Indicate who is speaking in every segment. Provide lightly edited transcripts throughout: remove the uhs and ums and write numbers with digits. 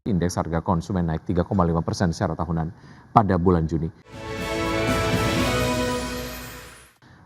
Speaker 1: Indeks harga konsumen naik 3,5% secara tahunan pada bulan Juni.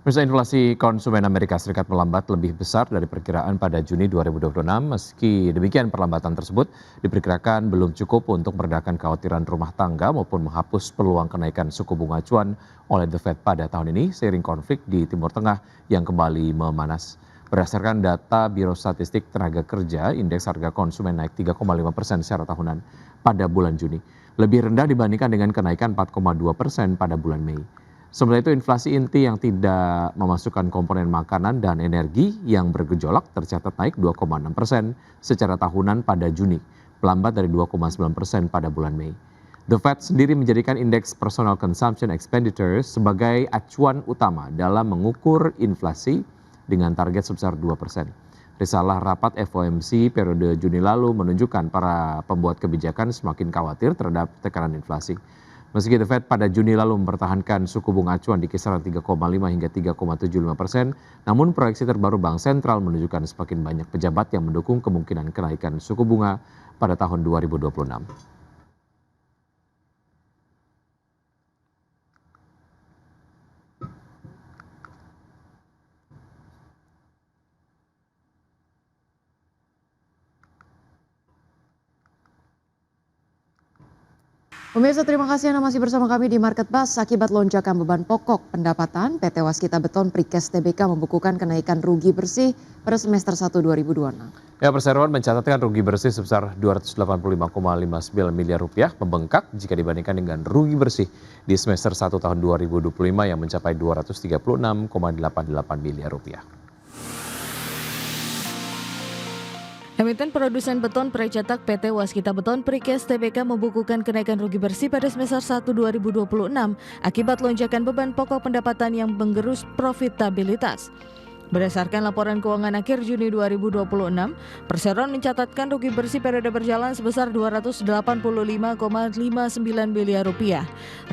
Speaker 1: Pemirsa, inflasi konsumen Amerika Serikat melambat lebih besar dari perkiraan pada Juni 2026. Meski demikian, perlambatan tersebut diperkirakan belum cukup untuk meredakan kekhawatiran rumah tangga maupun menghapus peluang kenaikan suku bunga acuan oleh The Fed pada tahun ini seiring konflik di Timur Tengah yang kembali memanas. Berdasarkan data Biro Statistik Tenaga Kerja, indeks harga konsumen naik 3,5% secara tahunan pada bulan Juni. Lebih rendah dibandingkan dengan kenaikan 4,2% pada bulan Mei. Sementara itu, inflasi inti yang tidak memasukkan komponen makanan dan energi yang bergejolak tercatat naik 2,6% secara tahunan pada Juni, melambat dari 2,9% pada bulan Mei. The Fed sendiri menjadikan indeks Personal Consumption Expenditures sebagai acuan utama dalam mengukur inflasi dengan target sebesar 2%. Risalah rapat FOMC periode Juni lalu menunjukkan para pembuat kebijakan semakin khawatir terhadap tekanan inflasi. Meski The Fed pada Juni lalu mempertahankan suku bunga acuan di kisaran 3,5 hingga 3,75%, namun proyeksi terbaru Bank Sentral menunjukkan semakin banyak pejabat yang mendukung kemungkinan kenaikan suku bunga pada tahun 2026.
Speaker 2: Pemirsa, terima kasih Anda masih bersama kami di Market Buzz. Akibat lonjakan beban pokok pendapatan, PT Waskita Beton Precast Tbk membukukan kenaikan rugi bersih pada semester 1 2026.
Speaker 1: Ya, perseroan mencatatkan rugi bersih sebesar Rp285,59 miliar, membengkak jika dibandingkan dengan rugi bersih di semester 1 tahun 2025 yang mencapai Rp236,88 miliar.
Speaker 3: Emiten produsen beton precetak PT Waskita Beton Precast Tbk membukukan kenaikan rugi bersih pada semester 1 2026 akibat lonjakan beban pokok pendapatan yang menggerus profitabilitas. Berdasarkan laporan keuangan akhir Juni 2026, perseroan mencatatkan rugi bersih periode berjalan sebesar Rp285,59 miliar.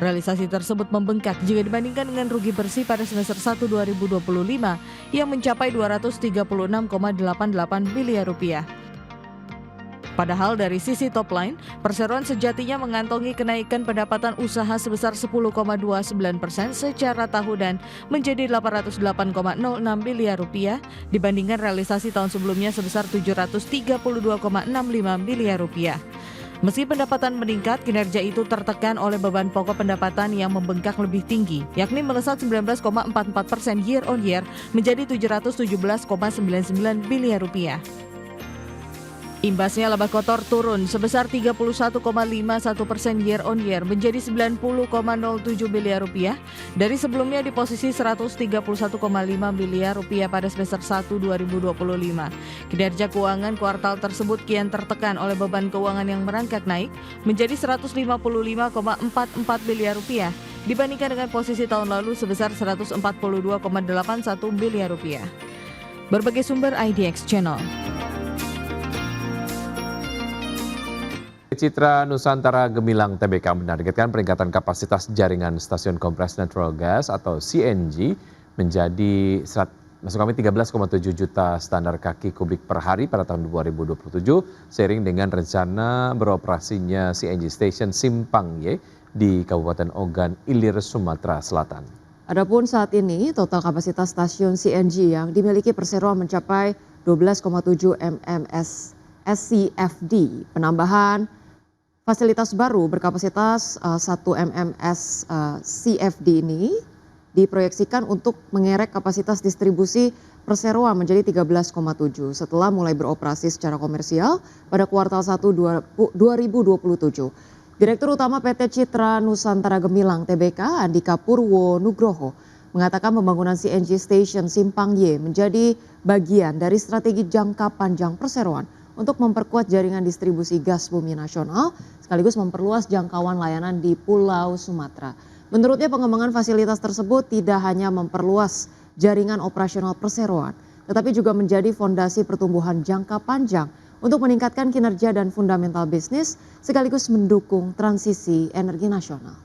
Speaker 3: Realisasi tersebut membengkak jika dibandingkan dengan rugi bersih pada semester 1 2025 yang mencapai Rp236,88 miliar. Padahal dari sisi top line, perseroan sejatinya mengantongi kenaikan pendapatan usaha sebesar 10,29% secara tahunan menjadi Rp808,06 miliar dibandingkan realisasi tahun sebelumnya sebesar Rp732,65 miliar. Meski pendapatan meningkat, kinerja itu tertekan oleh beban pokok pendapatan yang membengkak lebih tinggi, yakni melesat 19,44% year on year menjadi Rp717,99 miliar. Imbasnya laba kotor turun sebesar 31,51% year on year menjadi 90,07 miliar rupiah dari sebelumnya di posisi 131,5 miliar rupiah pada semester 1 2025. Kinerja keuangan kuartal tersebut kian tertekan oleh beban keuangan yang merangkak naik menjadi 155,44 miliar rupiah dibandingkan dengan posisi tahun lalu sebesar 142,81 miliar rupiah. Berbagai sumber IDX Channel.
Speaker 1: Citra Nusantara Gemilang Tbk menargetkan peningkatan kapasitas jaringan stasiun kompres natural gas atau CNG menjadi 13,7 juta standar kaki kubik per hari pada tahun 2027 seiring dengan rencana beroperasinya CNG Station Simpang Y di Kabupaten Ogan Ilir, Sumatera Selatan.
Speaker 2: Adapun saat ini total kapasitas stasiun CNG yang dimiliki perseroan mencapai 12,7 MMS SCFD. Penambahan fasilitas baru berkapasitas 1 MMS CFD ini diproyeksikan untuk mengerek kapasitas distribusi perseroan menjadi 13,7 setelah mulai beroperasi secara komersial pada kuartal 1 2027. Direktur Utama PT Citra Nusantara Gemilang Tbk Andika Purwo Nugroho mengatakan pembangunan CNG Station Simpang Y menjadi bagian dari strategi jangka panjang perseroan untuk memperkuat jaringan distribusi gas bumi nasional sekaligus memperluas jangkauan layanan di Pulau Sumatera. Menurutnya pengembangan fasilitas tersebut tidak hanya memperluas jaringan operasional perseroan, tetapi juga menjadi fondasi pertumbuhan jangka panjang untuk meningkatkan kinerja dan fundamental bisnis sekaligus mendukung transisi energi nasional.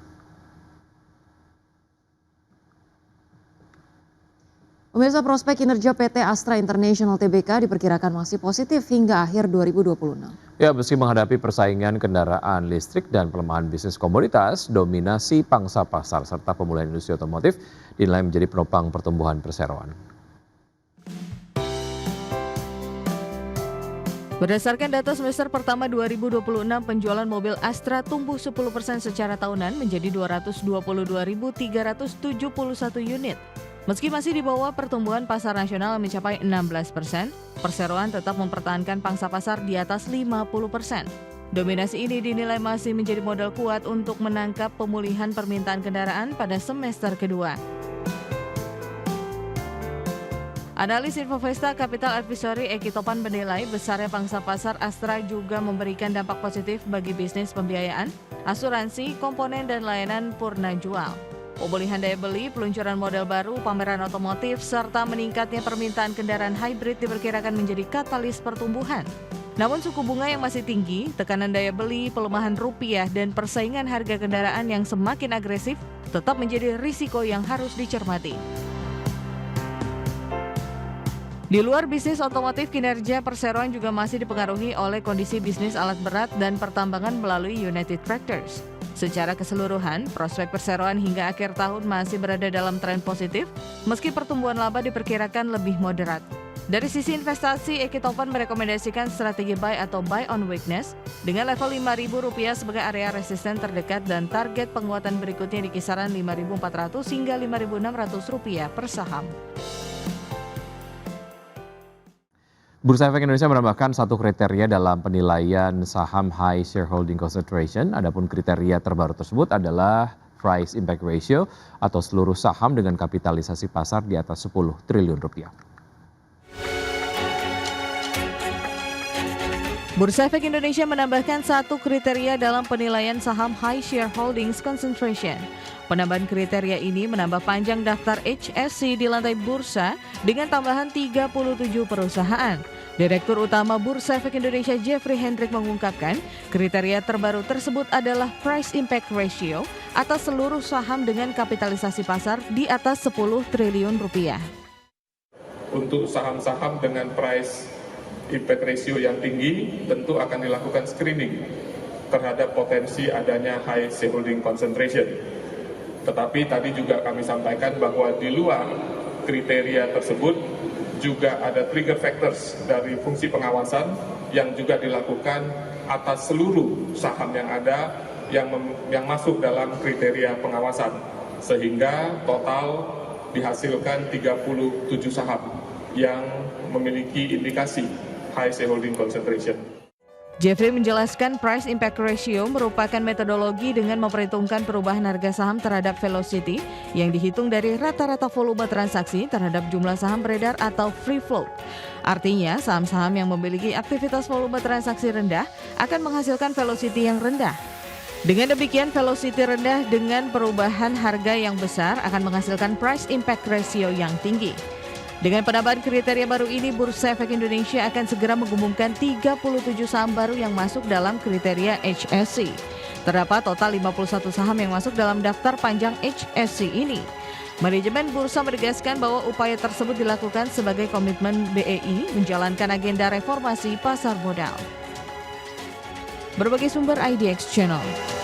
Speaker 2: Pemirsa, prospek kinerja PT Astra International Tbk diperkirakan masih positif hingga akhir 2026.
Speaker 1: Ya, meski menghadapi persaingan kendaraan listrik dan pelemahan bisnis komoditas, dominasi pangsa pasar serta pemulihan industri otomotif dinilai menjadi penopang pertumbuhan perseroan.
Speaker 3: Berdasarkan data semester pertama 2026, penjualan mobil Astra tumbuh 10% secara tahunan menjadi 222.371 unit. Meski masih di bawah pertumbuhan pasar nasional mencapai 16%, perseroan tetap mempertahankan pangsa pasar di atas 50%. Dominasi ini dinilai masih menjadi modal kuat untuk menangkap pemulihan permintaan kendaraan pada semester kedua. Analis Infovesta Capital Advisory Eki Topan menilai besarnya pangsa pasar Astra juga memberikan dampak positif bagi bisnis pembiayaan, asuransi, komponen, dan layanan purna jual. Pemulihan daya beli, peluncuran model baru, pameran otomotif, serta meningkatnya permintaan kendaraan hybrid diperkirakan menjadi katalis pertumbuhan. Namun suku bunga yang masih tinggi, tekanan daya beli, pelemahan rupiah, dan persaingan harga kendaraan yang semakin agresif tetap menjadi risiko yang harus dicermati. Di luar bisnis otomotif, kinerja perseroan juga masih dipengaruhi oleh kondisi bisnis alat berat dan pertambangan melalui United Tractors. Secara keseluruhan, prospek perseroan hingga akhir tahun masih berada dalam tren positif, meski pertumbuhan laba diperkirakan lebih moderat. Dari sisi investasi, Eki Topan merekomendasikan strategi buy atau buy on weakness dengan level Rp5.000 sebagai area resisten terdekat dan target penguatan berikutnya di kisaran Rp5.400 hingga Rp5.600 per saham.
Speaker 1: Bursa Efek Indonesia menambahkan satu kriteria dalam penilaian saham high shareholding concentration. Adapun kriteria terbaru tersebut adalah price impact ratio atau seluruh saham dengan kapitalisasi pasar di atas 10 triliun rupiah.
Speaker 3: Bursa Efek Indonesia menambahkan satu kriteria dalam penilaian saham high shareholdings concentration. Penambahan kriteria ini menambah panjang daftar HSC di lantai bursa dengan tambahan 37 perusahaan. Direktur Utama Bursa Efek Indonesia Jeffrey Hendrik mengungkapkan, kriteria terbaru tersebut adalah price impact ratio atas seluruh saham dengan kapitalisasi pasar di atas 10 triliun rupiah.
Speaker 4: Untuk saham-saham dengan price impact ratio yang tinggi, tentu akan dilakukan screening terhadap potensi adanya high shareholding concentration. Tetapi tadi juga kami sampaikan bahwa di luar kriteria tersebut juga ada trigger factors dari fungsi pengawasan yang juga dilakukan atas seluruh saham yang ada yang masuk dalam kriteria pengawasan. Sehingga total dihasilkan 37 saham yang memiliki indikasi high shareholding concentration.
Speaker 3: Jeffrey menjelaskan price impact ratio merupakan metodologi dengan memperhitungkan perubahan harga saham terhadap velocity yang dihitung dari rata-rata volume transaksi terhadap jumlah saham beredar atau free float. Artinya, saham-saham yang memiliki aktivitas volume transaksi rendah akan menghasilkan velocity yang rendah. Dengan demikian, velocity rendah dengan perubahan harga yang besar akan menghasilkan price impact ratio yang tinggi. Dengan penambahan kriteria baru ini, Bursa Efek Indonesia akan segera mengumumkan 37 saham baru yang masuk dalam kriteria HSC. Terdapat total 51 saham yang masuk dalam daftar panjang HSC ini. Manajemen Bursa menegaskan bahwa upaya tersebut dilakukan sebagai komitmen BEI menjalankan agenda reformasi pasar modal. Berbagai sumber IDX Channel.